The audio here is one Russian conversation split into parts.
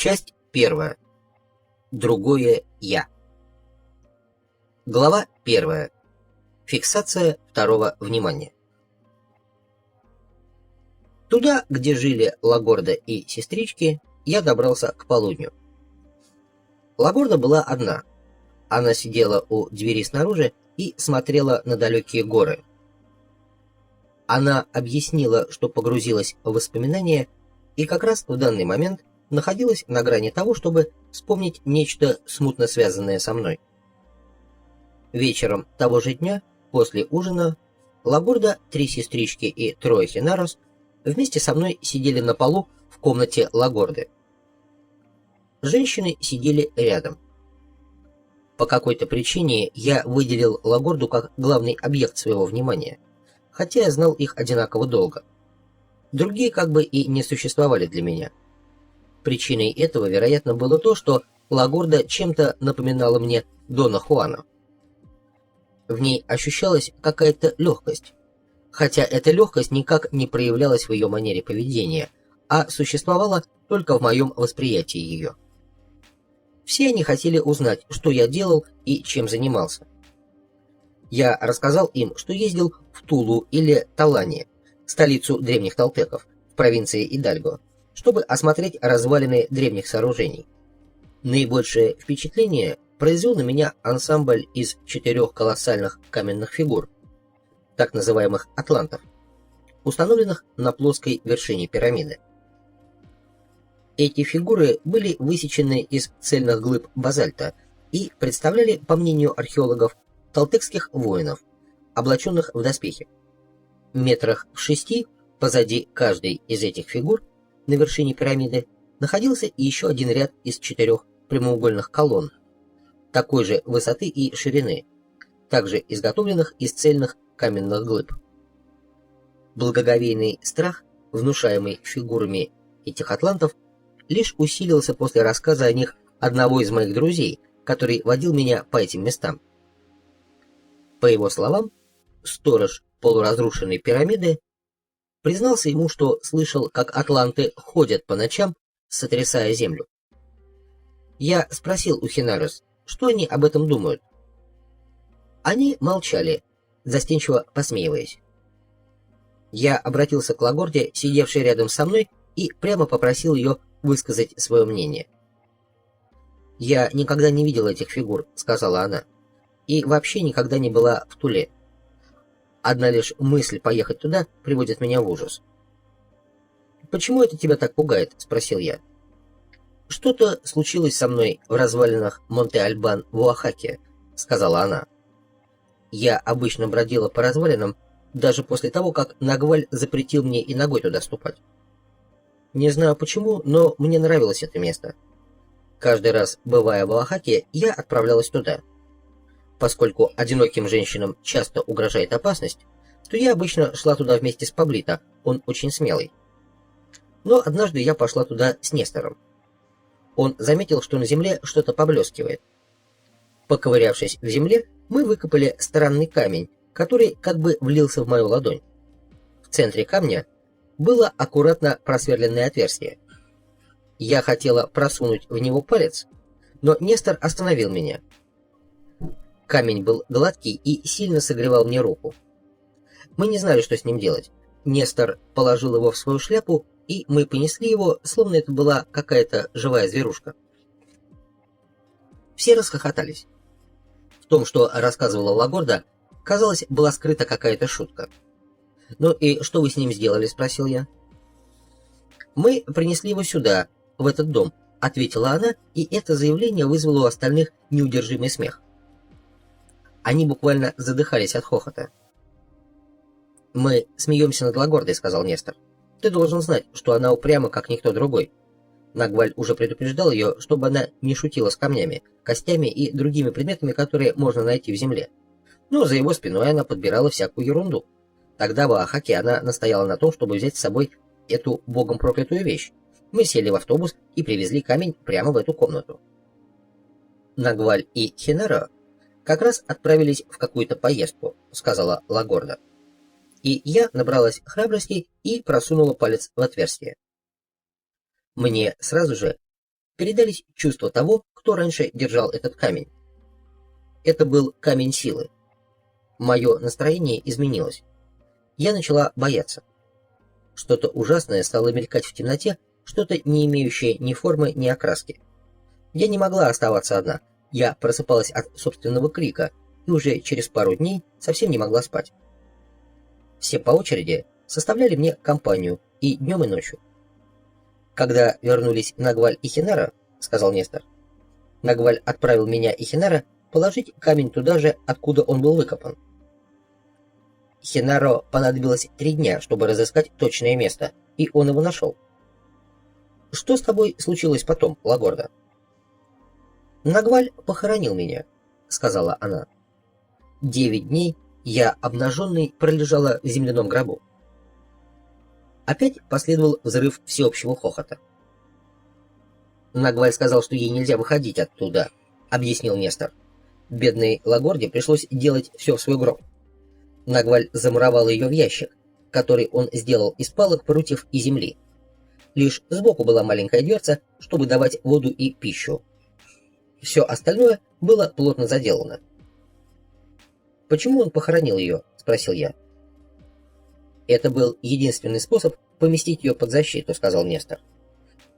Часть первая. Другое «я». Глава первая. Фиксация второго внимания. Туда, где жили Лагорда и сестрички, я добрался к полудню. Лагорда была одна. Она сидела у двери снаружи и смотрела на далекие горы. Она объяснила, что погрузилась в воспоминания, и как раз в данный момент находилась на грани того, чтобы вспомнить нечто смутно связанное со мной. Вечером того же дня, после ужина, Лагорда, 3 сестрички и 3 хинарос вместе со мной сидели на полу в комнате Лагорды. Женщины сидели рядом. По какой-то причине я выделил Лагорду как главный объект своего внимания, хотя я знал их одинаково долго. Другие как бы и не существовали для меня. Причиной этого, вероятно, было то, что Лагорда чем-то напоминала мне Дона Хуана. В ней ощущалась какая-то легкость, хотя эта легкость никак не проявлялась в ее манере поведения, а существовала только в моем восприятии ее. Все они хотели узнать, что я делал и чем занимался. Я рассказал им, что ездил в Тулу или Талане, столицу древних толтеков, в провинции Идальго, чтобы осмотреть развалины древних сооружений. Наибольшее впечатление произвел на меня ансамбль из 4 колоссальных каменных фигур, так называемых атлантов, установленных на плоской вершине пирамиды. Эти фигуры были высечены из цельных глыб базальта и представляли, по мнению археологов, толтекских воинов, облаченных в доспехи. Метрах в 6 позади каждой из этих фигур на вершине пирамиды находился еще один ряд из 4 прямоугольных колонн, такой же высоты и ширины, также изготовленных из цельных каменных глыб. Благоговейный страх, внушаемый фигурами этих атлантов, лишь усилился после рассказа о них одного из моих друзей, который водил меня по этим местам. По его словам, сторож полуразрушенной пирамиды признался ему, что слышал, как атланты ходят по ночам, сотрясая землю. Я спросил у хинарос, что они об этом думают. Они молчали, застенчиво посмеиваясь. Я обратился к Лагорде, сидевшей рядом со мной, и прямо попросил ее высказать свое мнение. «Я никогда не видела этих фигур», — сказала она, — «и вообще никогда не была в Туле. Одна лишь мысль поехать туда приводит меня в ужас». «Почему это тебя так пугает?» — спросил я. «Что-то случилось со мной в развалинах Монте-Альбан в Оахаке», — сказала она. «Я обычно бродила по развалинам даже после того, как Нагваль запретил мне и ногой туда ступать. Не знаю почему, но мне нравилось это место. Каждый раз, бывая в Оахаке, я отправлялась туда. Поскольку одиноким женщинам часто угрожает опасность, то я обычно шла туда вместе с Паблито, он очень смелый. Но однажды я пошла туда с Нестором. Он заметил, что на земле что-то поблескивает. Поковырявшись в земле, мы выкопали странный камень, который как бы влился в мою ладонь. В центре камня было аккуратно просверленное отверстие. Я хотела просунуть в него палец, но Нестор остановил меня. Камень был гладкий и сильно согревал мне руку. Мы не знали, что с ним делать. Нестор положил его в свою шляпу, и мы понесли его, словно это была какая-то живая зверушка. Все расхохотались. В том, что рассказывала Лагорда, казалось, была скрыта какая-то шутка. «Ну и что вы с ним сделали?» — спросил я. «Мы принесли его сюда, в этот дом», — ответила она, и это заявление вызвало у остальных неудержимый смех. Они буквально задыхались от хохота. «Мы смеемся над Лагордой», — сказал Нестор. «Ты должен знать, что она упряма, как никто другой. Нагваль уже предупреждал ее, чтобы она не шутила с камнями, костями и другими предметами, которые можно найти в земле. Но за его спиной она подбирала всякую ерунду. Тогда в Оахаке она настояла на том, чтобы взять с собой эту богом проклятую вещь. Мы сели в автобус и привезли камень прямо в эту комнату. Нагваль и Хинаро как раз отправились в какую-то поездку», — сказала Лагорда. И я набралась храбрости и просунула палец в отверстие. Мне сразу же передались чувства того, кто раньше держал этот камень. Это был камень силы. Мое настроение изменилось. Я начала бояться. Что-то ужасное стало мелькать в темноте, что-то не имеющее ни формы, ни окраски. Я не могла оставаться одна. Я просыпалась от собственного крика и уже через пару дней совсем не могла спать. Все по очереди составляли мне компанию и днем, и ночью. Когда вернулись Нагваль и Хинара, сказал Нестор, Нагваль отправил меня и Хинара положить камень туда же, откуда он был выкопан. Хинаро понадобилось 3 дня, чтобы разыскать точное место, и он его нашел. Что с тобой случилось потом, Лагорда? Нагваль похоронил меня, сказала она. 9 дней я, обнаженный, пролежала в земляном гробу. Опять последовал взрыв всеобщего хохота. Нагваль сказал, что ей нельзя выходить оттуда, объяснил Нестор. Бедной Лагорде пришлось делать все в свой гроб. Нагваль замуровал ее в ящик, который он сделал из палок, прутьев и земли. Лишь сбоку была маленькая дверца, чтобы давать воду и пищу. Все остальное было плотно заделано. «Почему он похоронил ее?» — спросил я. «Это был единственный способ поместить ее под защиту», — сказал Нестор.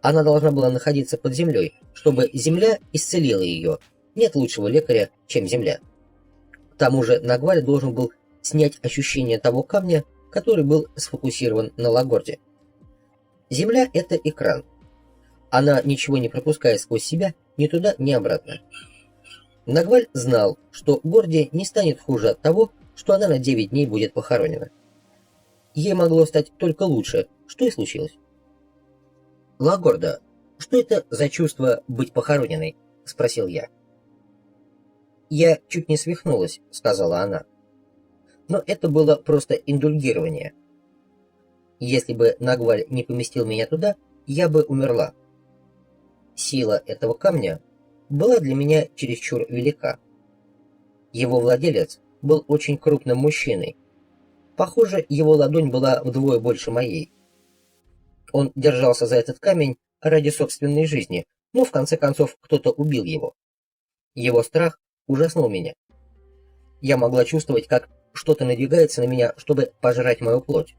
«Она должна была находиться под землей, чтобы земля исцелила ее. Нет лучшего лекаря, чем земля. К тому же Нагваль должен был снять ощущение того камня, который был сфокусирован на Лагорде. Земля — это экран. Она ничего не пропускает сквозь себя ни туда, ни обратно. Нагваль знал, что Горде не станет хуже от того, что она на 9 дней будет похоронена. Ей могло стать только лучше, что и случилось. «Лагорда, что это за чувство быть похороненной?» — спросил я. «Я чуть не свихнулась», — сказала она. «Но это было просто индульгирование. Если бы Нагваль не поместил меня туда, я бы умерла. Сила этого камня была для меня чересчур велика. Его владелец был очень крупным мужчиной. Похоже, его ладонь была вдвое больше моей. Он держался за этот камень ради собственной жизни, но в конце концов кто-то убил его. Его страх ужаснул меня. Я могла чувствовать, как что-то надвигается на меня, чтобы пожрать мою плоть.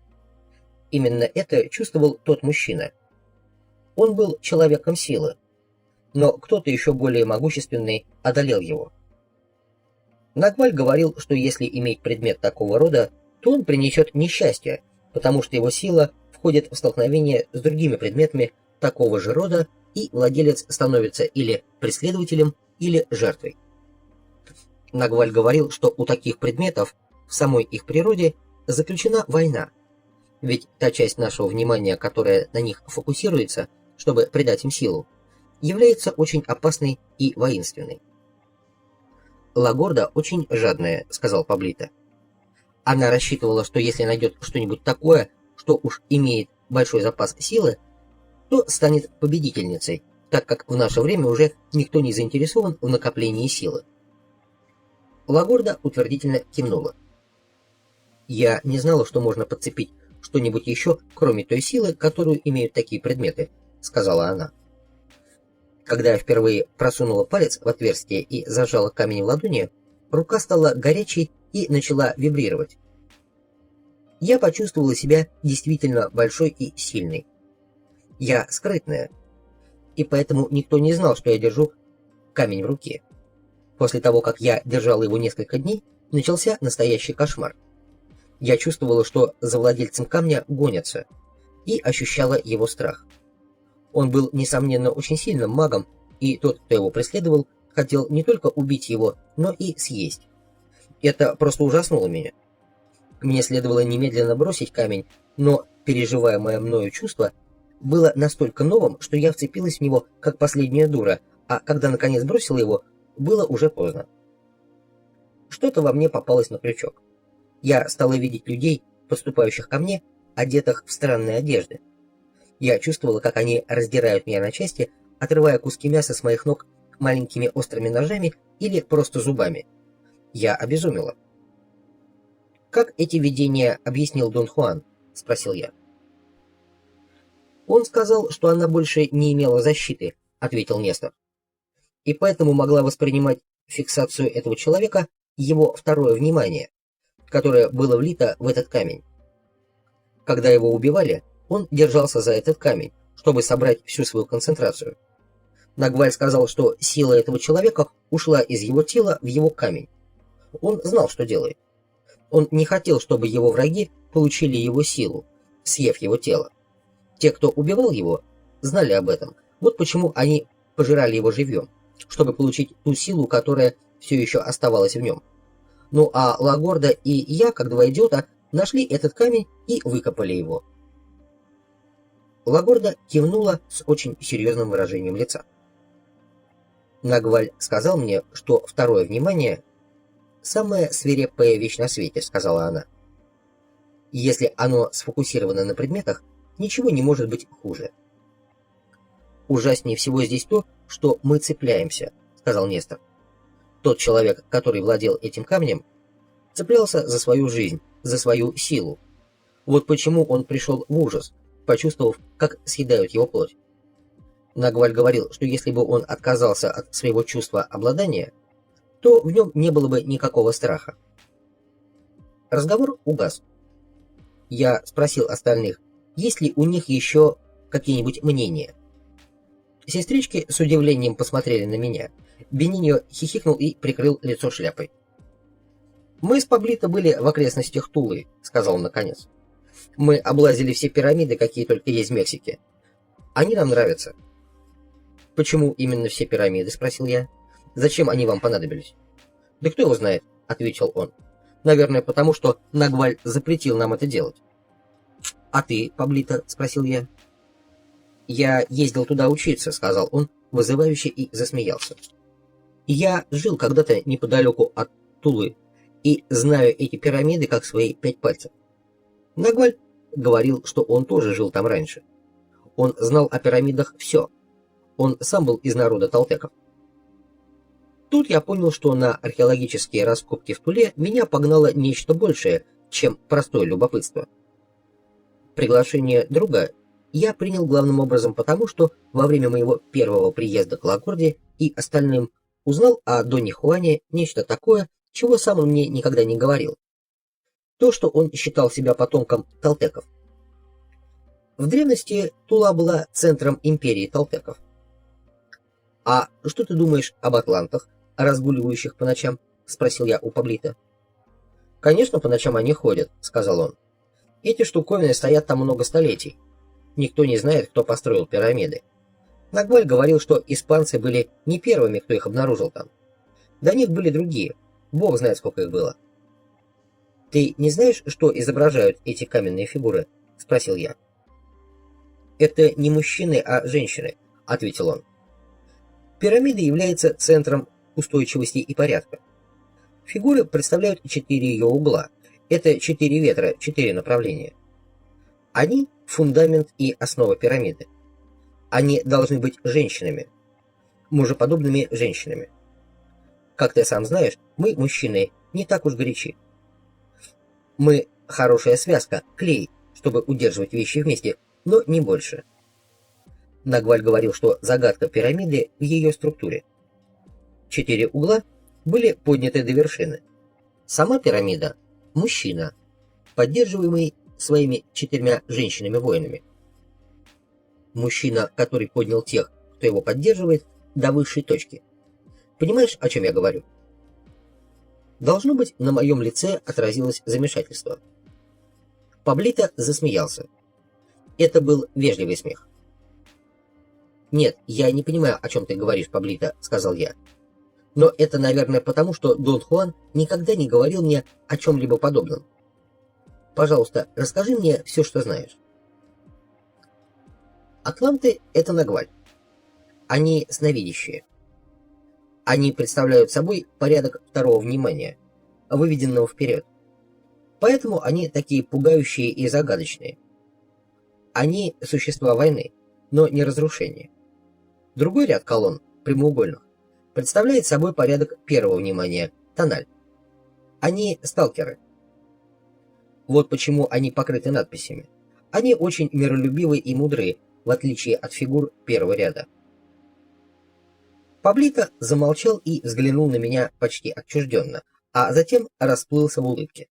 Именно это чувствовал тот мужчина. Он был человеком силы, но кто-то еще более могущественный одолел его. Нагваль говорил, что если иметь предмет такого рода, то он принесет несчастье, потому что его сила входит в столкновение с другими предметами такого же рода, и владелец становится или преследователем, или жертвой. Нагваль говорил, что у таких предметов в самой их природе заключена война, ведь та часть нашего внимания, которая на них фокусируется, чтобы придать им силу, является очень опасной и воинственной. «Лагорда очень жадная», — сказал Паблито. Она рассчитывала, что если найдет что-нибудь такое, что уж имеет большой запас силы, то станет победительницей, так как в наше время уже никто не заинтересован в накоплении силы. Лагорда утвердительно кивнула. «Я не знала, что можно подцепить что-нибудь еще, кроме той силы, которую имеют такие предметы», — сказала она. Когда я впервые просунула палец в отверстие и зажала камень в ладони, рука стала горячей и начала вибрировать. Я почувствовала себя действительно большой и сильной. Я скрытная, и поэтому никто не знал, что я держу камень в руке. После того, как я держала его несколько дней, начался настоящий кошмар. Я чувствовала, что за владельцем камня гонятся, и ощущала его страх. Он был, несомненно, очень сильным магом, и тот, кто его преследовал, хотел не только убить его, но и съесть. Это просто ужаснуло меня. Мне следовало немедленно бросить камень, но переживаемое мною чувство было настолько новым, что я вцепилась в него, как последняя дура, а когда наконец бросила его, было уже поздно. Что-то во мне попалось на крючок. Я стала видеть людей, подступающих ко мне, одетых в странные одежды. Я чувствовала, как они раздирают меня на части, отрывая куски мяса с моих ног маленькими острыми ножами или просто зубами. Я обезумела. «Как эти видения объяснил Дон Хуан?» — спросил я. Он сказал, что она больше не имела защиты, ответил Нестор. И поэтому могла воспринимать фиксацию этого человека его второе внимание, которое было влито в этот камень. Когда его убивали, он держался за этот камень, чтобы собрать всю свою концентрацию. Нагваль сказал, что сила этого человека ушла из его тела в его камень. Он знал, что делает. Он не хотел, чтобы его враги получили его силу, съев его тело. Те, кто убивал его, знали об этом. Вот почему они пожирали его живьем, чтобы получить ту силу, которая все еще оставалась в нем. Ну а Лагорда и я, как два идиота, нашли этот камень и выкопали его. Лагорда кивнула с очень серьезным выражением лица. Нагваль сказал мне, что второе внимание — самая свирепая вещь на свете, сказала она. Если оно сфокусировано на предметах, ничего не может быть хуже. Ужаснее всего здесь то, что мы цепляемся, сказал Нестор. Тот человек, который владел этим камнем, цеплялся за свою жизнь, за свою силу. Вот почему он пришел в ужас, почувствовав, как съедают его плоть. Нагваль говорил, что если бы он отказался от своего чувства обладания, то в нем не было бы никакого страха. Разговор угас. Я спросил остальных, есть ли у них еще какие-нибудь мнения. Сестрички с удивлением посмотрели на меня. Бениньо хихикнул и прикрыл лицо шляпой. «Мы с Паблито были в окрестностях Тулы», — сказал он наконец. «Мы облазили все пирамиды, какие только есть в Мексике. Они нам нравятся». «Почему именно все пирамиды?» — спросил я. «Зачем они вам понадобились?» «Да кто его знает», — ответил он. «Наверное, потому что Нагваль запретил нам это делать». «А ты, Паблито?» — спросил я. «Я ездил туда учиться», — сказал он, вызывающе, и засмеялся. «Я жил когда-то неподалеку от Тулы и знаю эти пирамиды как свои 5 пальцев». Нагваль говорил, что он тоже жил там раньше. Он знал о пирамидах все. Он сам был из народа толтеков. Тут я понял, что на археологические раскопки в Туле меня погнало нечто большее, чем простое любопытство. Приглашение друга я принял главным образом потому, что во время моего первого приезда к Лагорде и остальным узнал о Доне Хуане нечто такое, чего сам он мне никогда не говорил. То, что он считал себя потомком толтеков. В древности Тула была центром империи толтеков. «А что ты думаешь об атлантах, разгуливающих по ночам?» — спросил я у Паблито. «Конечно, по ночам они ходят», — сказал он. «Эти штуковины стоят там много столетий. Никто не знает, кто построил пирамиды. Нагваль говорил, что испанцы были не первыми, кто их обнаружил там. До них были другие. Бог знает, сколько их было». «Ты не знаешь, что изображают эти каменные фигуры?» — спросил я. «Это не мужчины, а женщины», — ответил он. Пирамида является центром устойчивости и порядка. Фигуры представляют 4 ее угла. Это 4 ветра, 4 направления. Они — фундамент и основа пирамиды. Они должны быть женщинами, мужеподобными женщинами. Как ты сам знаешь, мы, мужчины, не так уж горячи. Мы — хорошая связка, клей, чтобы удерживать вещи вместе, но не больше. Нагваль говорил, что загадка пирамиды в ее структуре. 4 угла были подняты до вершины. Сама пирамида — мужчина, поддерживаемый своими 4 женщинами-воинами. Мужчина, который поднял тех, кто его поддерживает, до высшей точки. Понимаешь, о чем я говорю? Должно быть, на моем лице отразилось замешательство. Паблито засмеялся. Это был вежливый смех. «Нет, я не понимаю, о чем ты говоришь, Паблито», — сказал я. «Но это, наверное, потому, что Дон Хуан никогда не говорил мне о чем-либо подобном. Пожалуйста, расскажи мне все, что знаешь». Атланты — это Нагваль. Они сновидящие. Они представляют собой порядок второго внимания, выведенного вперед. Поэтому они такие пугающие и загадочные. Они — существа войны, но не разрушения. Другой ряд колонн, прямоугольных, представляет собой порядок первого внимания, тональ. Они — сталкеры. Вот почему они покрыты надписями. Они очень миролюбивы и мудры, в отличие от фигур первого ряда. Паблито замолчал и взглянул на меня почти отчужденно, а затем расплылся в улыбке.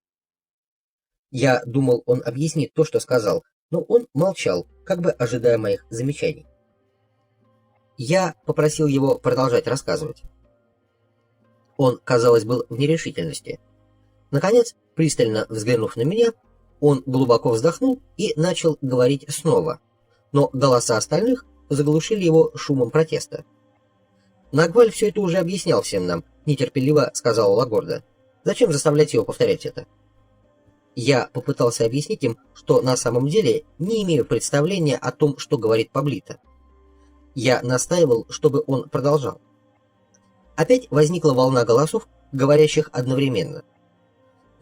Я думал, он объяснит то, что сказал, но он молчал, как бы ожидая моих замечаний. Я попросил его продолжать рассказывать. Он, казалось, был в нерешительности. Наконец, пристально взглянув на меня, он глубоко вздохнул и начал говорить снова, но голоса остальных заглушили его шумом протеста. «Нагваль все это уже объяснял всем нам», — нетерпеливо сказала Лагорда. «Зачем заставлять его повторять это?» Я попытался объяснить им, что на самом деле не имею представления о том, что говорит Паблито. Я настаивал, чтобы он продолжал. Опять возникла волна голосов, говорящих одновременно.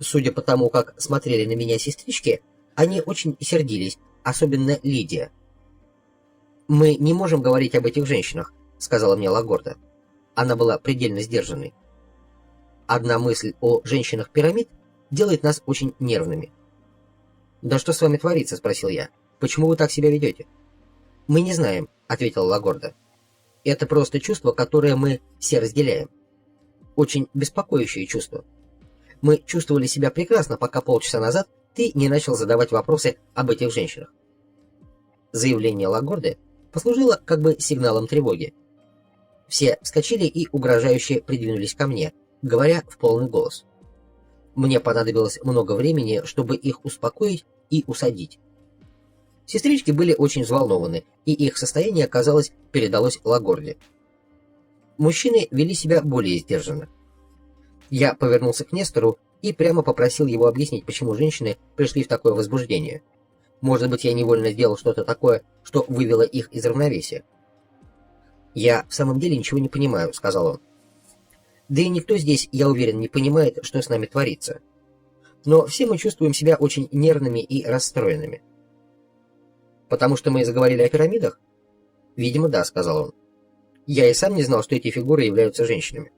Судя по тому, как смотрели на меня сестрички, они очень сердились, особенно Лидия. «Мы не можем говорить об этих женщинах», — сказала мне Лагорда. Она была предельно сдержанной. «Одна мысль о женщинах пирамид делает нас очень нервными». «Да что с вами творится?» — спросил я. «Почему вы так себя ведете?» «Мы не знаем», — ответила Лагорда. «Это просто чувство, которое мы все разделяем. Очень беспокоящее чувство. Мы чувствовали себя прекрасно, пока полчаса назад ты не начал задавать вопросы об этих женщинах». Заявление Лагорды послужило как бы сигналом тревоги. Все вскочили и угрожающе придвинулись ко мне, говоря в полный голос. Мне понадобилось много времени, чтобы их успокоить и усадить. Сестрички были очень взволнованы, и их состояние, казалось, передалось Лагорде. Мужчины вели себя более сдержанно. Я повернулся к Нестору и прямо попросил его объяснить, почему женщины пришли в такое возбуждение. Может быть, я невольно сделал что-то такое, что вывело их из равновесия. «Я в самом деле ничего не понимаю», — сказал он. «Да и никто здесь, я уверен, не понимает, что с нами творится. Но все мы чувствуем себя очень нервными и расстроенными». «Потому что мы заговорили о пирамидах?» «Видимо, да», — сказал он. «Я и сам не знал, что эти фигуры являются женщинами».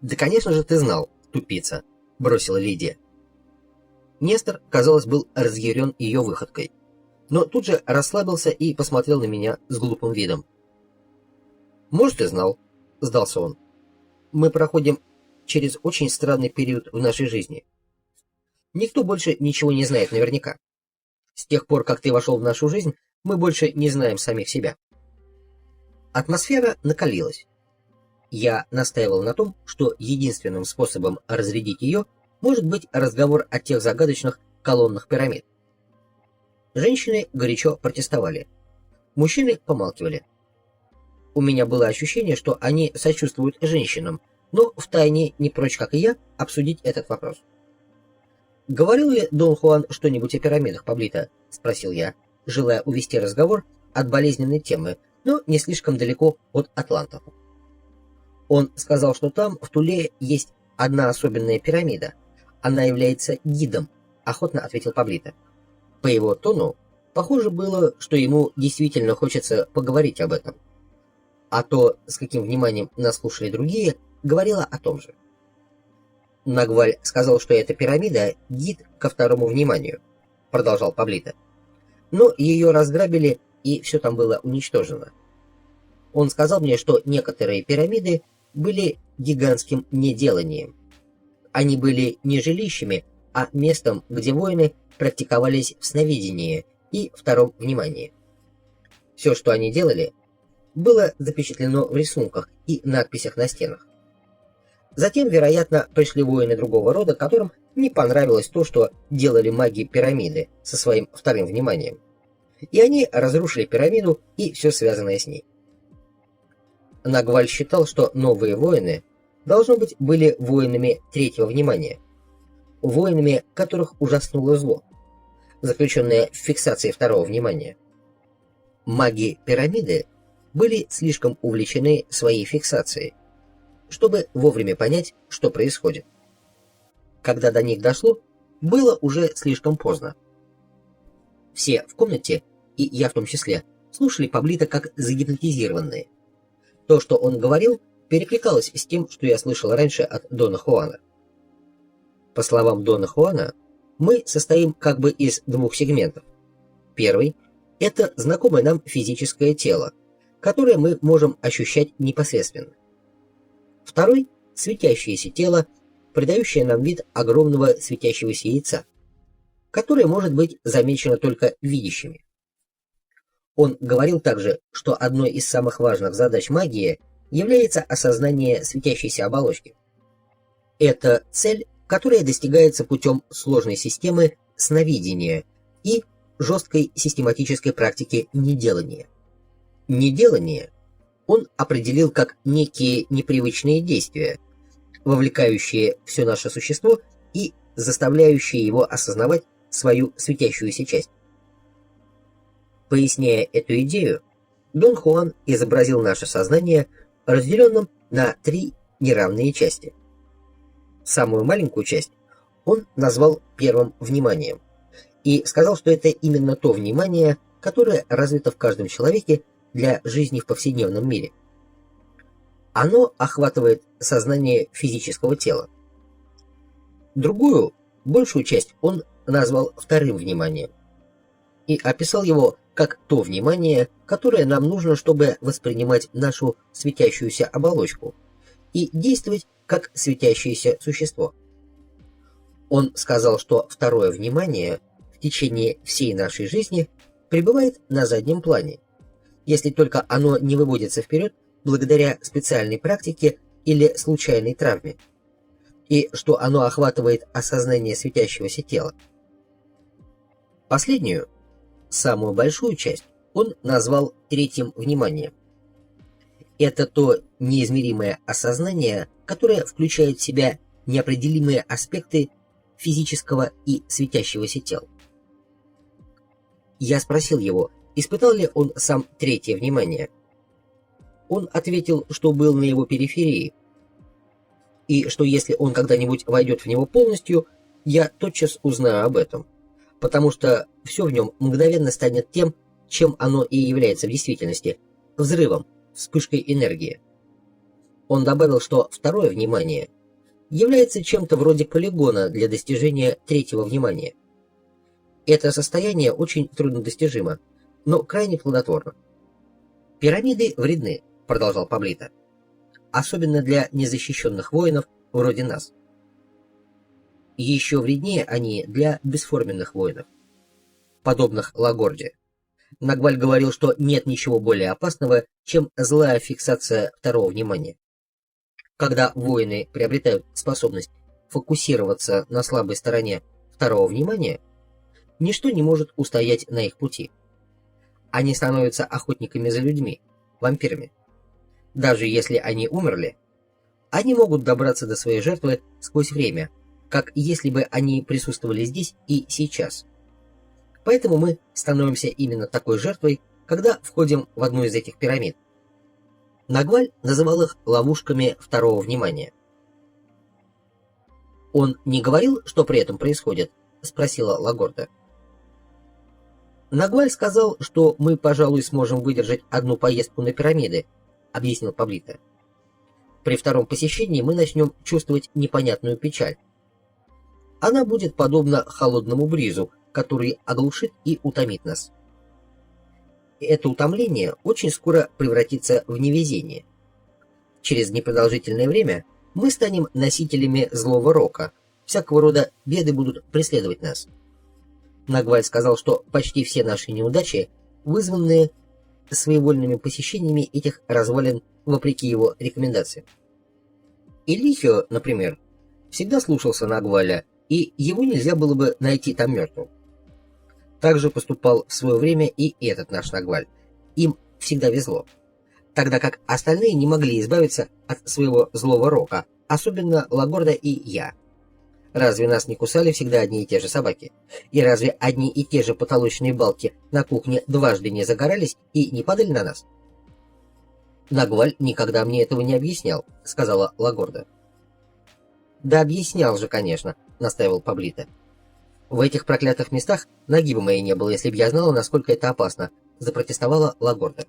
«Да, конечно же, ты знал, тупица», — бросила Лидия. Нестор, казалось, был разъярен ее выходкой, но тут же расслабился и посмотрел на меня с глупым видом. «Может, и знал», — сдался он. «Мы проходим через очень странный период в нашей жизни. Никто больше ничего не знает наверняка. С тех пор, как ты вошел в нашу жизнь, мы больше не знаем самих себя». Атмосфера накалилась. Я настаивал на том, что единственным способом разрядить ее может быть разговор о тех загадочных колоннах пирамид. Женщины горячо протестовали. Мужчины помалкивали. У меня было ощущение, что они сочувствуют женщинам, но втайне не прочь, как и я, обсудить этот вопрос. «Говорил ли Дон Хуан что-нибудь о пирамидах, Паблито?» — спросил я, желая увести разговор от болезненной темы, но не слишком далеко от атлантов. «Он сказал, что там, в Туле, есть одна особенная пирамида. Она является гидом», — охотно ответил Паблито. По его тону, похоже было, что ему действительно хочется поговорить об этом. А то, с каким вниманием нас слушали другие, говорило о том же. «Нагваль сказал, что эта пирамида — гид ко второму вниманию», — продолжал Паблито. «Но ее разграбили, и все там было уничтожено. Он сказал мне, что некоторые пирамиды были гигантским неделанием. Они были не жилищами, а местом, где воины практиковались в сновидении и втором внимании. Все, что они делали, было запечатлено в рисунках и надписях на стенах. Затем, вероятно, пришли воины другого рода, которым не понравилось то, что делали маги пирамиды со своим вторым вниманием. И они разрушили пирамиду и все связанное с ней. Нагваль считал, что новые воины, должно быть, были воинами третьего внимания, воинами, которых ужаснуло зло, заключенное в фиксации второго внимания. Маги пирамиды были слишком увлечены своей фиксацией, чтобы вовремя понять, что происходит. Когда до них дошло, было уже слишком поздно. Все в комнате, и я в том числе, слушали Паблито как загипнотизированные. То, что он говорил, перекликалось с тем, что я слышал раньше от Дона Хуана. По словам Дона Хуана, мы состоим как бы из двух сегментов. Первый – это знакомое нам физическое тело, которое мы можем ощущать непосредственно. Второй — светящееся тело, придающее нам вид огромного светящегося яйца, которое может быть замечено только видящими. Он говорил также, что одной из самых важных задач магии является осознание светящейся оболочки. Это цель, которая достигается путем сложной системы сновидения и жесткой систематической практики неделания. Неделание он определил как некие непривычные действия, вовлекающие все наше существо и заставляющие его осознавать свою светящуюся часть. Поясняя эту идею, Дон Хуан изобразил наше сознание разделенным на 3 неравные части. Самую маленькую часть он назвал первым вниманием и сказал, что это именно то внимание, которое развито в каждом человеке для жизни в повседневном мире. Оно охватывает сознание физического тела. Другую, большую часть он назвал вторым вниманием и описал его как то внимание, которое нам нужно, чтобы воспринимать нашу светящуюся оболочку и действовать как светящееся существо. Он сказал, что второе внимание в течение всей нашей жизни пребывает на заднем плане, если только оно не выводится вперед благодаря специальной практике или случайной травме, и что оно охватывает осознание светящегося тела. Последнюю, самую большую часть, он назвал третьим вниманием. Это то неизмеримое осознание, которое включает в себя неопределимые аспекты физического и светящегося тела. Я спросил его, испытал ли он сам третье внимание. Он ответил, что был на его периферии, и что если он когда-нибудь войдет в него полностью, я тотчас узнаю об этом, потому что все в нем мгновенно станет тем, чем оно и является в действительности – взрывом, вспышкой энергии. Он добавил, что второе внимание является чем-то вроде полигона для достижения третьего внимания. Это состояние очень труднодостижимо, но крайне плодотворно. «Пирамиды вредны», — продолжал Паблито, «особенно для незащищенных воинов вроде нас. Еще вреднее они для бесформенных воинов, подобных Лагорде. Нагваль говорил, что нет ничего более опасного, чем злая фиксация второго внимания. Когда воины приобретают способность фокусироваться на слабой стороне второго внимания, ничто не может устоять на их пути. Они становятся охотниками за людьми, вампирами. Даже если они умерли, они могут добраться до своей жертвы сквозь время, как если бы они присутствовали здесь и сейчас. Поэтому мы становимся именно такой жертвой, когда входим в одну из этих пирамид. Нагваль называл их ловушками второго внимания. «Он не говорил, что при этом происходит?» — спросила Лагорда. «Нагваль сказал, что мы, пожалуй, сможем выдержать одну поездку на пирамиды», — объяснил Паблито. «При втором посещении мы начнем чувствовать непонятную печаль. Она будет подобна холодному бризу, который оглушит и утомит нас. Это утомление очень скоро превратится в невезение. Через непродолжительное время мы станем носителями злого рока, всякого рода беды будут преследовать нас». Нагваль сказал, что почти все наши неудачи вызваны своевольными посещениями этих развалин вопреки его рекомендациям. Илихио, например, всегда слушался Нагваля, и его нельзя было бы найти там мертвым. Так же поступал в свое время и этот наш Нагваль. Им всегда везло. Тогда как остальные не могли избавиться от своего злого рока, особенно Лагорда и я. Разве нас не кусали всегда одни и те же собаки? И разве одни и те же потолочные балки на кухне дважды не загорались и не падали на нас? «Нагваль никогда мне этого не объяснял», — сказала Лагорда. «Да объяснял же, конечно», — настаивал Паблито. «В этих проклятых местах ноги бы моей не было, если б я знала, насколько это опасно», — запротестовала Лагорда.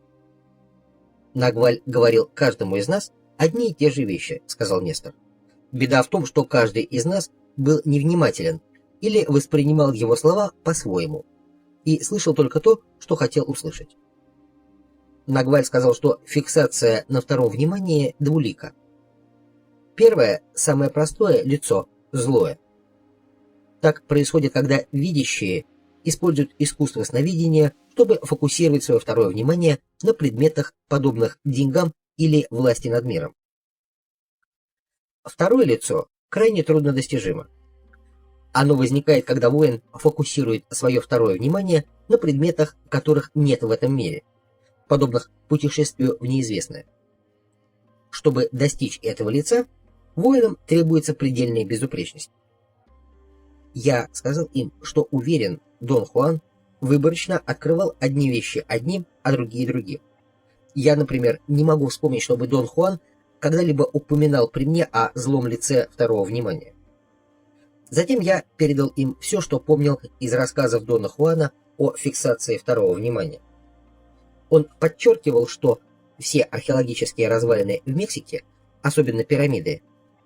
«Нагваль говорил каждому из нас одни и те же вещи», — сказал Нестор. «Беда в том, что каждый из нас был невнимателен или воспринимал его слова по-своему и слышал только то, что хотел услышать. Нагваль сказал, что фиксация на втором внимании двулика. Первое, самое простое лицо – злое. Так происходит, когда видящие используют искусство сновидения, чтобы фокусировать свое второе внимание на предметах, подобных деньгам или власти над миром. Второе лицо крайне труднодостижимо. Оно возникает, когда воин фокусирует свое второе внимание на предметах, которых нет в этом мире, подобных путешествию в неизвестное. Чтобы достичь этого лица, воинам требуется предельная безупречность. Я сказал им, что уверен, Дон Хуан выборочно открывал одни вещи одним, а другие другим. Я, например, не могу вспомнить, чтобы Дон Хуан когда-либо упоминал при мне о злом лице второго внимания. Затем я передал им все, что помнил из рассказов Дона Хуана о фиксации второго внимания. Он подчеркивал, что все археологические развалины в Мексике, особенно пирамиды,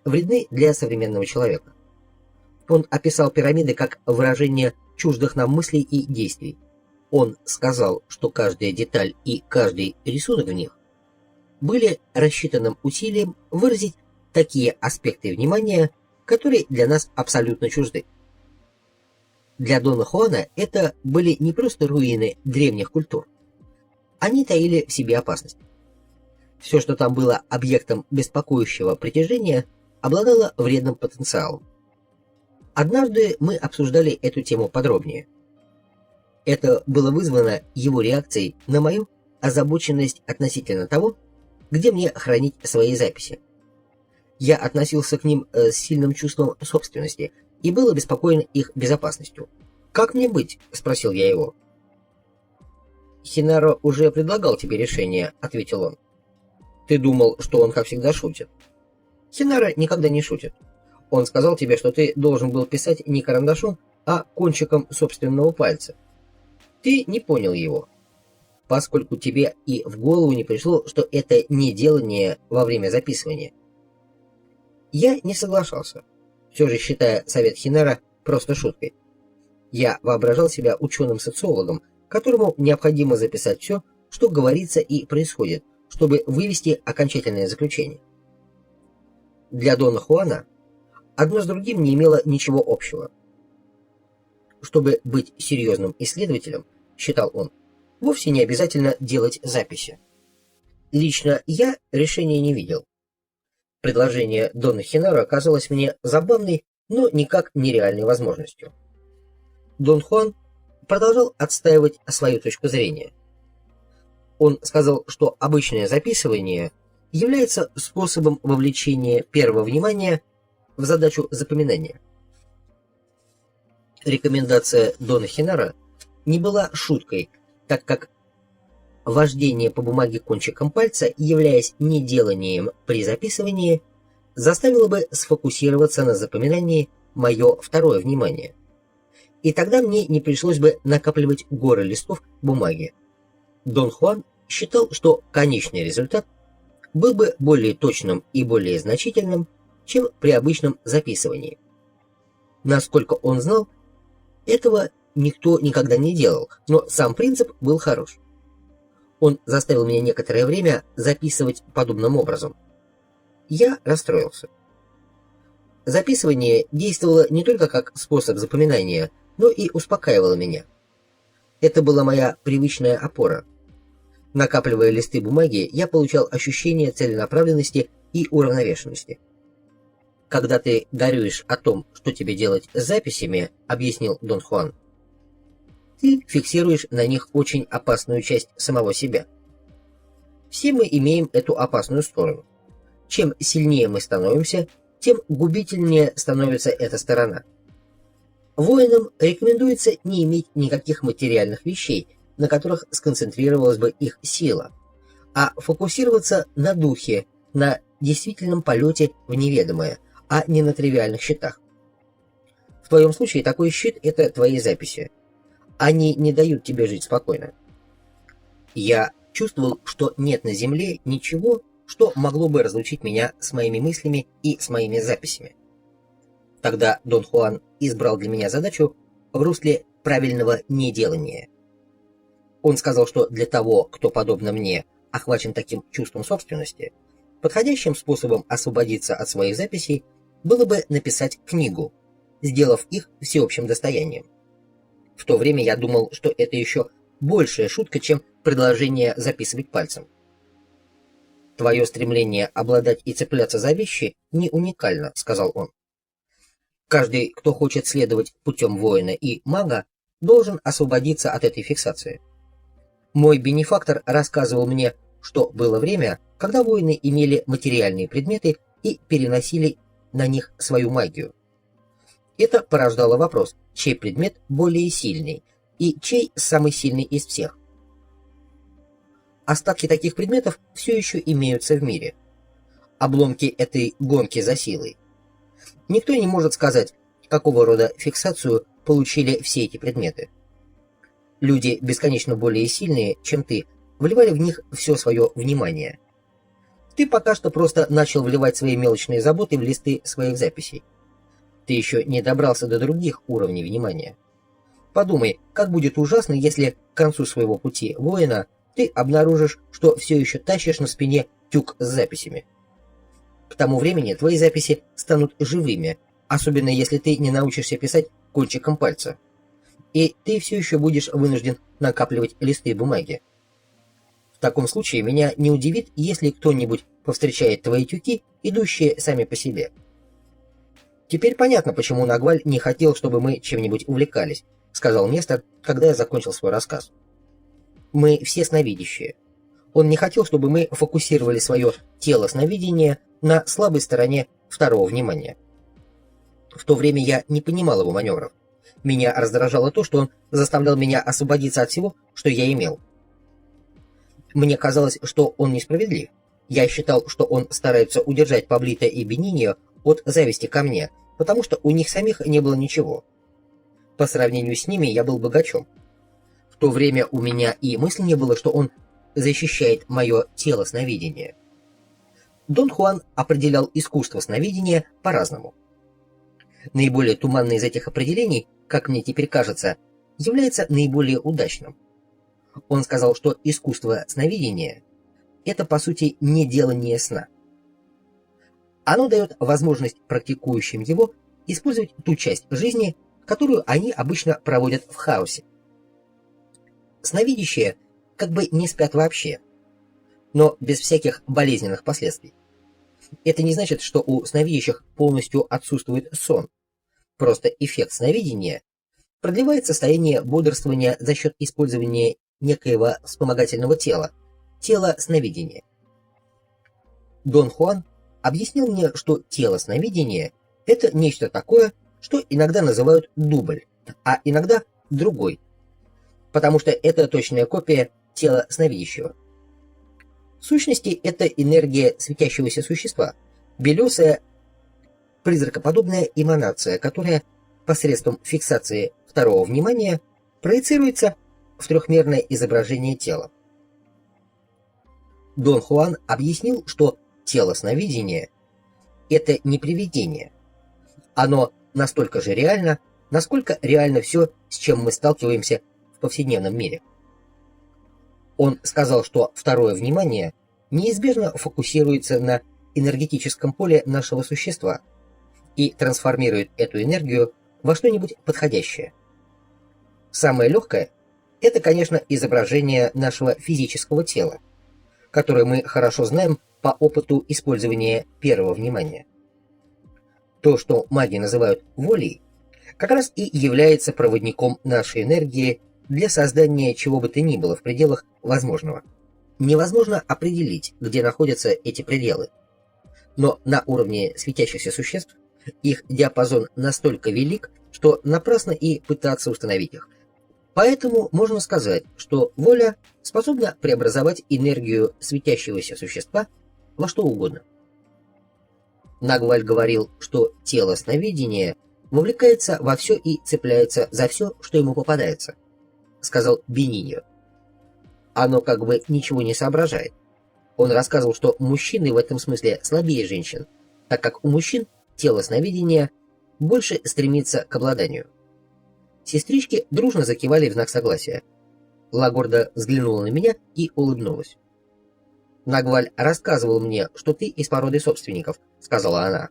вредны для современного человека. Он описал пирамиды как выражение чуждых нам мыслей и действий. Он сказал, что каждая деталь и каждый рисунок в них были рассчитанным усилием выразить такие аспекты внимания, которые для нас абсолютно чужды. Для Дона Хуана это были не просто руины древних культур. Они таили в себе опасность. Все, что там было объектом беспокоящего притяжения, обладало вредным потенциалом. Однажды мы обсуждали эту тему подробнее. Это было вызвано его реакцией на мою озабоченность относительно того, где мне хранить свои записи. Я относился к ним с сильным чувством собственности и был обеспокоен их безопасностью. «Как мне быть?» – спросил я его. «Хинаро уже предлагал тебе решение», – ответил он. «Ты думал, что он, как всегда, шутит?» «Хинаро никогда не шутит. Он сказал тебе, что ты должен был писать не карандашом, а кончиком собственного пальца. Ты не понял его, поскольку тебе и в голову не пришло, что это не делание во время записывания». Я не соглашался, все же считая совет Хинаро просто шуткой. Я воображал себя ученым-социологом, которому необходимо записать все, что говорится и происходит, чтобы вывести окончательное заключение. Для Дона Хуана одно с другим не имело ничего общего. Чтобы быть серьезным исследователем, считал он, вовсе не обязательно делать записи. Лично я решения не видел. Предложение Дона Хинаро оказалось мне забавной, но никак нереальной возможностью. Дон Хуан продолжал отстаивать свою точку зрения. Он сказал, что обычное записывание является способом вовлечения первого внимания в задачу запоминания. Рекомендация Дона Хинаро не была шуткой, так как вождение по бумаге кончиком пальца, являясь неделанием при записывании, заставило бы сфокусироваться на запоминании мое второе внимание. И тогда мне не пришлось бы накапливать горы листов бумаги. Дон Хуан считал, что конечный результат был бы более точным и более значительным, чем при обычном записывании. Насколько он знал, этого никто никогда не делал, но сам принцип был хорош. Он заставил меня некоторое время записывать подобным образом. Я расстроился. Записывание действовало не только как способ запоминания, но и успокаивало меня. Это была моя привычная опора. Накапливая листы бумаги, я получал ощущение целенаправленности и уравновешенности. «Когда ты горюешь о том, что тебе делать с записями, — объяснил Дон Хуан, — ты фиксируешь на них очень опасную часть самого себя. Все мы имеем эту опасную сторону. Чем сильнее мы становимся, тем губительнее становится эта сторона. Воинам рекомендуется не иметь никаких материальных вещей, на которых сконцентрировалась бы их сила, а фокусироваться на духе, на действительном полете в неведомое, а не на тривиальных щитах. В твоем случае такой щит — это твои записи. Они не дают тебе жить спокойно. Я чувствовал, что нет на земле ничего, что могло бы разлучить меня с моими мыслями и с моими записями. Тогда Дон Хуан избрал для меня задачу в русле правильного неделания. Он сказал, что для того, кто, подобно мне, охвачен таким чувством собственности, Подходящим способом освободиться от своих записей было бы написать книгу, сделав их всеобщим достоянием. В то время я думал, что это еще большая шутка, чем предложение записывать пальцем. «Твое стремление обладать и цепляться за вещи не уникально», — сказал он. «Каждый, кто хочет следовать путем воина и мага, должен освободиться от этой фиксации. Мой бенефактор рассказывал мне, что было время, когда воины имели материальные предметы и переносили на них свою магию. Это порождало вопрос, чей предмет более сильный и чей самый сильный из всех. Остатки таких предметов все еще имеются в мире. Обломки этой гонки за силой. Никто не может сказать, какого рода фиксацию получили все эти предметы. Люди, бесконечно более сильные, чем ты, вливали в них все свое внимание. Ты пока что просто начал вливать свои мелочные заботы в листы своих записей. Ты еще не добрался до других уровней внимания. Подумай, как будет ужасно, если к концу своего пути воина ты обнаружишь, что все еще тащишь на спине тюк с записями. К тому времени твои записи станут живыми, особенно если ты не научишься писать кончиком пальца. И ты все еще будешь вынужден накапливать листы бумаги. В таком случае меня не удивит, если кто-нибудь повстречает твои тюки, идущие сами по себе. Теперь понятно, почему Нагваль не хотел, чтобы мы чем-нибудь увлекались, сказал Нестор, когда я закончил свой рассказ. Мы все сновидящие. Он не хотел, чтобы мы фокусировали свое тело сновидения на слабой стороне второго внимания. В то время я не понимал его маневров. Меня раздражало то, что он заставлял меня освободиться от всего, что я имел. Мне казалось, что он несправедлив. Я считал, что он старается удержать Паблита и Бениньо от зависти ко мне, потому что у них самих не было ничего. По сравнению с ними я был богачом. В то время у меня и мысли не было, что он защищает мое тело сновидения. Дон Хуан определял искусство сновидения по-разному. Наиболее туманное из этих определений, как мне теперь кажется, является наиболее удачным. Он сказал, что искусство сновидения – это, по сути, не делание сна. Оно дает возможность практикующим его использовать ту часть жизни, которую они обычно проводят в хаосе. Сновидящие как бы не спят вообще, но без всяких болезненных последствий. Это не значит, что у сновидящих полностью отсутствует сон. Просто эффект сновидения продлевает состояние бодрствования за счет использования некоего вспомогательного тела, тела сновидения. Дон Хуан объяснил мне, что тело сновидения – это нечто такое, что иногда называют дубль, а иногда другой, потому что это точная копия тела сновидящего. В сущности, это энергия светящегося существа, белесая, призракоподобная эманация, которая посредством фиксации второго внимания проецируется в трехмерное изображение тела. Дон Хуан объяснил, что тело сновидения – это не привидение. Оно настолько же реально, насколько реально все, с чем мы сталкиваемся в повседневном мире. Он сказал, что второе внимание неизбежно фокусируется на энергетическом поле нашего существа и трансформирует эту энергию во что-нибудь подходящее. Самое легкое – это, конечно, изображение нашего физического тела, которое мы хорошо знаем по опыту использования первого внимания. То, что маги называют волей, как раз и является проводником нашей энергии для создания чего бы то ни было в пределах возможного. Невозможно определить, где находятся эти пределы, но на уровне светящихся существ их диапазон настолько велик, что напрасно и пытаться установить их. Поэтому можно сказать, что воля способна преобразовать энергию светящегося существа во что угодно. Нагваль говорил, что тело сновидения вовлекается во все и цепляется за все, что ему попадается, сказал Бениньо. Оно как бы ничего не соображает. Он рассказывал, что мужчины в этом смысле слабее женщин, так как у мужчин тело сновидения больше стремится к обладанию. Сестрички дружно закивали в знак согласия. Лагорда взглянула на меня и улыбнулась. Нагваль рассказывал мне, что ты из породы собственников, сказала она.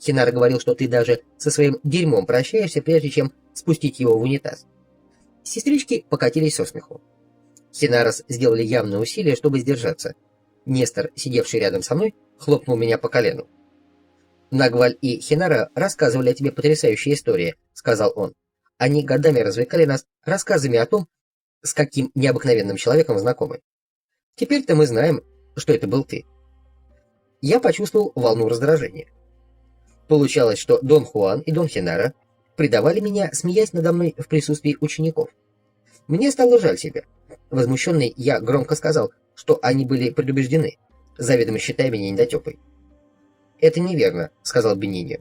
Хинара говорил, что ты даже со своим дерьмом прощаешься, прежде чем спустить его в унитаз. Сестрички покатились со смеху. Хинарас сделали явное усилие, чтобы сдержаться. Нестор, сидевший рядом со мной, хлопнул меня по колену. «Нагваль и Хинара рассказывали о тебе потрясающие истории», — сказал он. «Они годами развлекали нас рассказами о том, с каким необыкновенным человеком знакомы. Теперь-то мы знаем, что это был ты». Я почувствовал волну раздражения. Получалось, что Дон Хуан и Дон Хинара предавали меня, смеясь надо мной в присутствии учеников. Мне стало жаль себя. Возмущенный, я громко сказал, что они были предубеждены, заведомо считая меня недотепой. «Это неверно», — сказал Бениньо.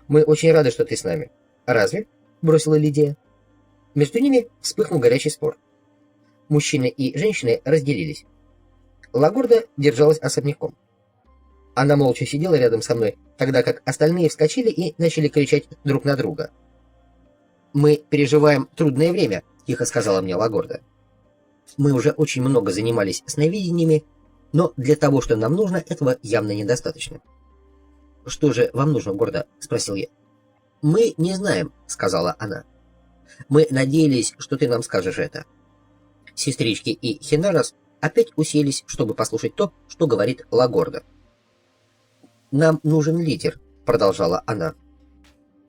«Мы очень рады, что ты с нами». «Разве?» — бросила Лидия. Между ними вспыхнул горячий спор. Мужчины и женщины разделились. Лагорда держалась особняком. Она молча сидела рядом со мной, тогда как остальные вскочили и начали кричать друг на друга. «Мы переживаем трудное время», — тихо сказала мне Лагорда. «Мы уже очень много занимались сновидениями, но для того, что нам нужно, этого явно недостаточно». «Что же вам нужно, Гордо?» — спросил я. «Мы не знаем», — сказала она. «Мы надеялись, что ты нам скажешь это». Сестрички и Хинарас опять уселись, чтобы послушать то, что говорит Лагорда. «Нам нужен лидер», — продолжала она.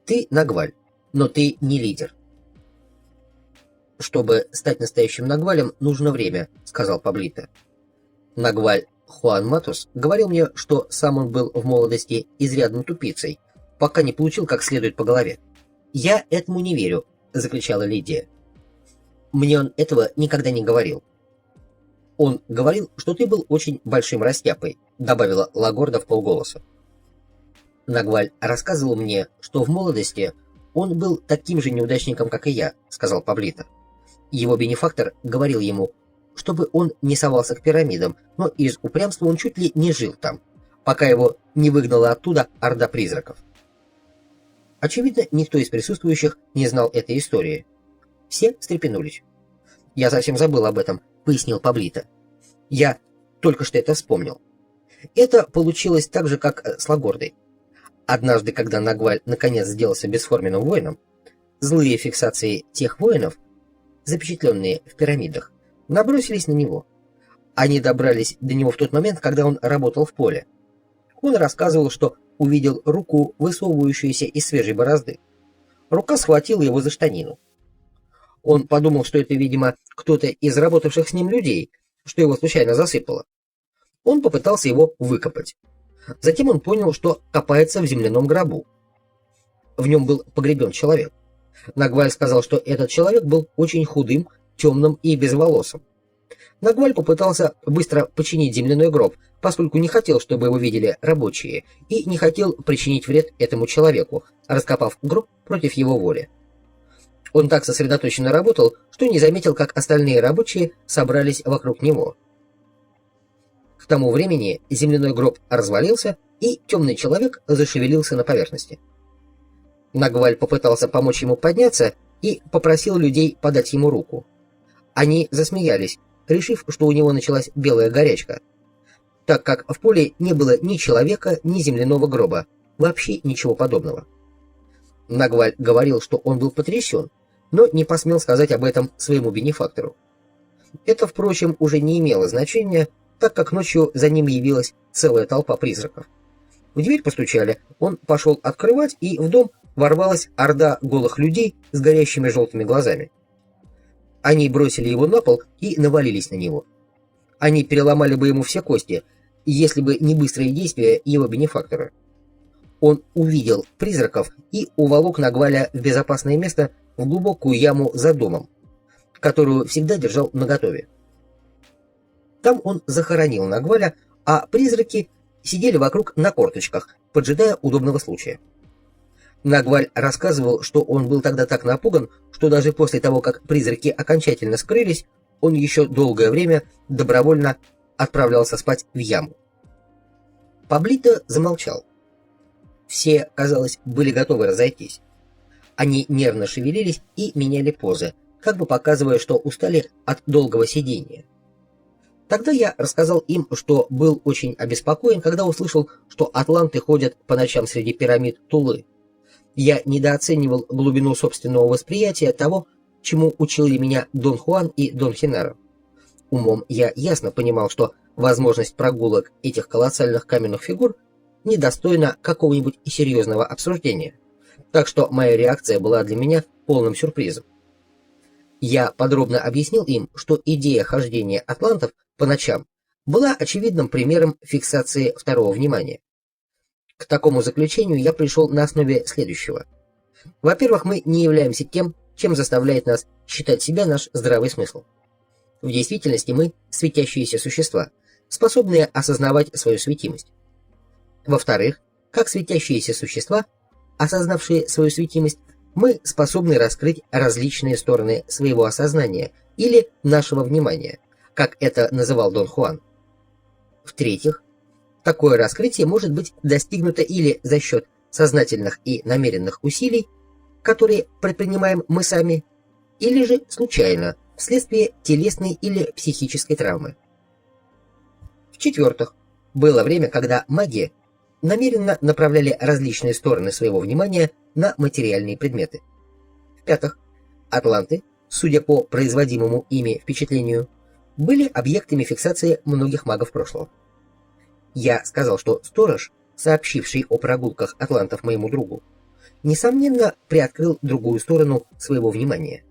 «Ты Нагваль, но ты не лидер». «Чтобы стать настоящим Нагвалем, нужно время», — сказал Паблито. Нагваль Хуан Матус говорил мне, что сам он был в молодости изрядным тупицей, пока не получил как следует по голове. «Я этому не верю», — закричала Лидия. «Мне он этого никогда не говорил». «Он говорил, что ты был очень большим растяпой», — добавила Лагорда вполголоса. «Нагваль рассказывал мне, что в молодости он был таким же неудачником, как и я», — сказал Паблито. Его бенефактор говорил ему, чтобы он не совался к пирамидам, но из упрямства он чуть ли не жил там, пока его не выгнала оттуда орда призраков. Очевидно, никто из присутствующих не знал этой истории. Все встрепенулись. «Я совсем забыл об этом», — пояснил Паблито. «Я только что это вспомнил. Это получилось так же, как с Лагордой. Однажды, когда Нагваль наконец сделался бесформенным воином, злые фиксации тех воинов, запечатленные в пирамидах, набросились на него. Они добрались до него в тот момент, когда он работал в поле. Он рассказывал, что увидел руку, высовывающуюся из свежей борозды. Рука схватила его за штанину. Он подумал, что это, видимо, кто-то из работавших с ним людей, что его случайно засыпало. Он попытался его выкопать. Затем он понял, что копается в земляном гробу. В нем был погребен человек. Нагваль сказал, что этот человек был очень худым, темным и безволосым. Нагваль попытался быстро починить земляной гроб, поскольку не хотел, чтобы его видели рабочие, и не хотел причинить вред этому человеку, раскопав гроб против его воли. Он так сосредоточенно работал, что не заметил, как остальные рабочие собрались вокруг него. К тому времени земляной гроб развалился, и темный человек зашевелился на поверхности. Нагваль попытался помочь ему подняться и попросил людей подать ему руку. Они засмеялись, решив, что у него началась белая горячка, так как в поле не было ни человека, ни земляного гроба, вообще ничего подобного. Нагваль говорил, что он был потрясен, но не посмел сказать об этом своему бенефактору. Это, впрочем, уже не имело значения, так как ночью за ним явилась целая толпа призраков. В дверь постучали, он пошел открывать, и в дом ворвалась орда голых людей с горящими желтыми глазами. Они бросили его на пол и навалились на него. Они переломали бы ему все кости, если бы не быстрые действия его бенефактора. Он увидел призраков и уволок Нагваля в безопасное место, в глубокую яму за домом, которую всегда держал наготове. Там он захоронил Нагваля, а призраки сидели вокруг на корточках, поджидая удобного случая. Нагваль рассказывал, что он был тогда так напуган, что даже после того, как призраки окончательно скрылись, он еще долгое время добровольно отправлялся спать в яму. Паблито замолчал. Все, казалось, были готовы разойтись. Они нервно шевелились и меняли позы, как бы показывая, что устали от долгого сидения. Тогда я рассказал им, что был очень обеспокоен, когда услышал, что атланты ходят по ночам среди пирамид Тулы. Я недооценивал глубину собственного восприятия того, чему учили меня Дон Хуан и Дон Хенаро. Умом я ясно понимал, что возможность прогулок этих колоссальных каменных фигур недостойна какого-нибудь серьезного обсуждения, так что моя реакция была для меня полным сюрпризом. Я подробно объяснил им, что идея хождения атлантов по ночам была очевидным примером фиксации второго внимания. К такому заключению я пришел на основе следующего. Во-первых, мы не являемся тем, чем заставляет нас считать себя наш здравый смысл. В действительности мы светящиеся существа, способные осознавать свою светимость. Во-вторых, как светящиеся существа, осознавшие свою светимость, мы способны раскрыть различные стороны своего осознания или нашего внимания, как это называл Дон Хуан. В-третьих, такое раскрытие может быть достигнуто или за счет сознательных и намеренных усилий, которые предпринимаем мы сами, или же случайно, вследствие телесной или психической травмы. В-четвертых, было время, когда маги намеренно направляли различные стороны своего внимания на материальные предметы. В-пятых, атланты, судя по производимому ими впечатлению, были объектами фиксации многих магов прошлого. Я сказал, что сторож, сообщивший о прогулках атлантов моему другу, несомненно приоткрыл другую сторону своего внимания.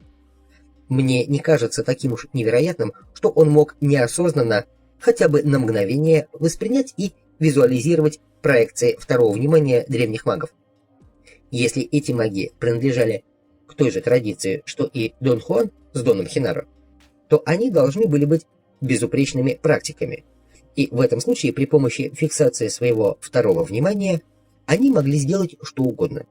Мне не кажется таким уж невероятным, что он мог неосознанно, хотя бы на мгновение, воспринять и визуализировать проекции второго внимания древних магов. Если эти маги принадлежали к той же традиции, что и Дон Хуан с Доном Хенаро, то они должны были быть безупречными практиками, и в этом случае при помощи фиксации своего второго внимания они могли сделать что угодно.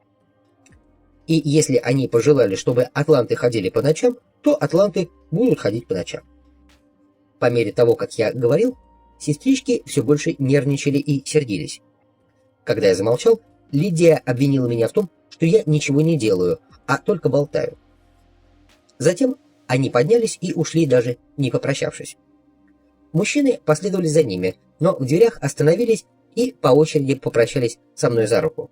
И если они пожелали, чтобы атланты ходили по ночам, то атланты будут ходить по ночам. По мере того, как я говорил, сестрички все больше нервничали и сердились. Когда я замолчал, Лидия обвинила меня в том, что я ничего не делаю, а только болтаю. Затем они поднялись и ушли, даже не попрощавшись. Мужчины последовали за ними, но в дверях остановились и по очереди попрощались со мной за руку.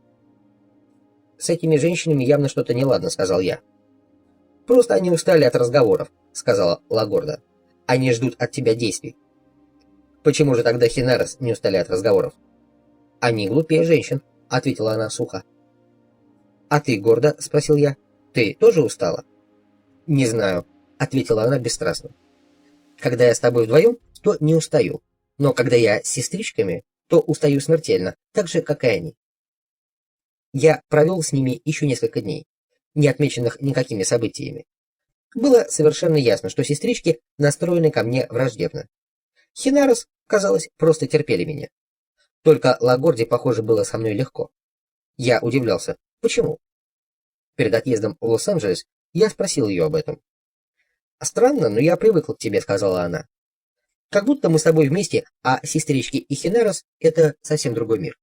«С этими женщинами явно что-то неладно», — сказал я. «Просто они устали от разговоров», — сказала Лагорда. «Они ждут от тебя действий». «Почему же тогда Хенарос не устали от разговоров?» «Они глупее женщин», — ответила она сухо. «А ты, Горда?» — спросил я. «Ты тоже устала?» «Не знаю», — ответила она бесстрастно. «Когда я с тобой вдвоем, то не устаю, но когда я с сестричками, то устаю смертельно, так же, как и они». Я провел с ними еще несколько дней, не отмеченных никакими событиями. Было совершенно ясно, что сестрички настроены ко мне враждебно. Хенарос, казалось, просто терпели меня. Только Лагорде, похоже, было со мной легко. Я удивлялся, почему? Перед отъездом в Лос-Анджелес я спросил ее об этом. «Странно, но я привыкла к тебе», — сказала она. «Как будто мы с тобой вместе, а сестрички и Хенарос — это совсем другой мир».